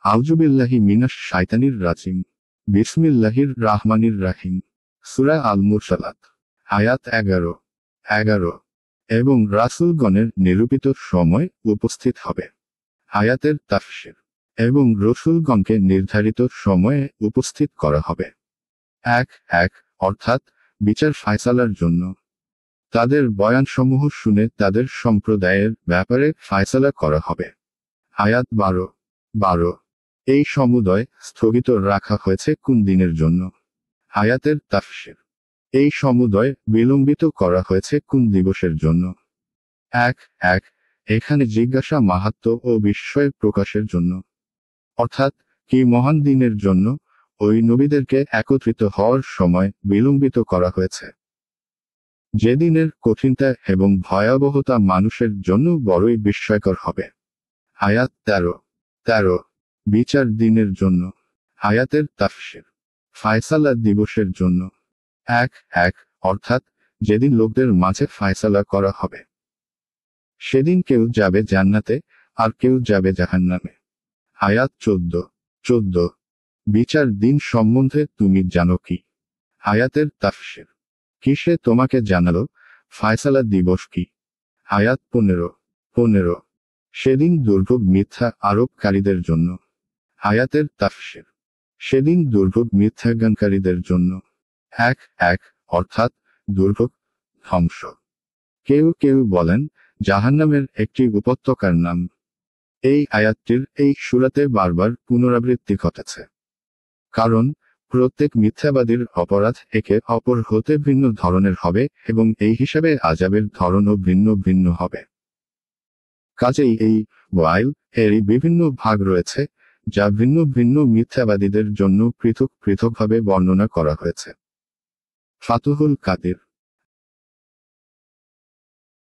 আউযুবিল্লাহি মিনাশ শাইতানির রাজিম। বিসমিল্লাহির রাহমানির রাহিম। সূরা আল মুরসালাত। আয়াত 11 এবং রাসূলগণের নিরূপিত সময় উপস্থিত হবে। আয়াতের তাফসীর। এবং রসূলগণকে নির্ধারিত সময়ে উপস্থিত করা হবে। 1 অর্থাৎ বিচার ফায়সালার জন্য। তাদের বয়ানসমূহ শুনে তাদের সম্প্রদায়ের ব্যাপারে ফায়সালা করা হবে। আয়াত 12 এই সমুদয় স্থগিত রাখা হয়েছে কোন দিনের জন্য? আয়াতের তাফসীর। এই সমুদয় বিলম্বিত করা হয়েছে কোন দিবসের জন্য? 1 এখানে জিজ্ঞাসা মাহাত্ম্য ও বিস্ময় প্রকাশের জন্য। অর্থাৎ কি মহান দিনের জন্য ওই নবীদেরকে একত্রিত হওয়ার সময় বিলম্বিত করা হয়েছে, যেদিনের কঠিনতা এবং ভয়াবহতা মানুষের জন্য বড়ই বিস্ময়কর হবে। আয়াত 13 বিচার দিনের জন্য। আয়াতের তাফসীর। ফায়সালা দিবসের জন্য। 1 অর্থাৎ যেদিন লোকদের মাঝে ফায়সালা করা হবে। সেদিন কেউ যাবে জান্নাতে আর কেউ যাবে জাহান্নামে। আয়াত 14 বিচার দিন সম্বন্ধে তুমি জানো কি? আয়াতের তাফসীর। কিসে তোমাকে জানালো? ফায়সালা দিবস কি? আয়াত 15 সেদিন দুর্ভোগ মিথ্যা আরোপকারীদের জন্য। আয়াতের তাফসীর। সেদিন দুর্ভোগ মিথ্যাজ্ঞানকারীদের জন্য। 1 অর্থাৎ দুর্ভোগ, ধ্বংস। কেউ কেউ বলেন জাহান্নামের একটি উপত্যকার নাম। এই আয়াতটির এই সূরাতে বারবার পুনরাবৃত্তি ঘটেছে। কারণ প্রত্যেক মিথ্যাবাদীর অপরাধ একে অপর হতে ভিন্ন ধরনের হবে এবং এই হিসাবে আযাবের ধরনও ভিন্ন ভিন্ন হবে। কাজেই এই ওয়াইল এরই বিভিন্ন ভাগ রয়েছে, যা ভিন্ন ভিন্ন মিথ্যাবাদীদের জন্য পৃথক পৃথকভাবে বর্ণনা করা হয়েছে। ফাতুহুল কাদির।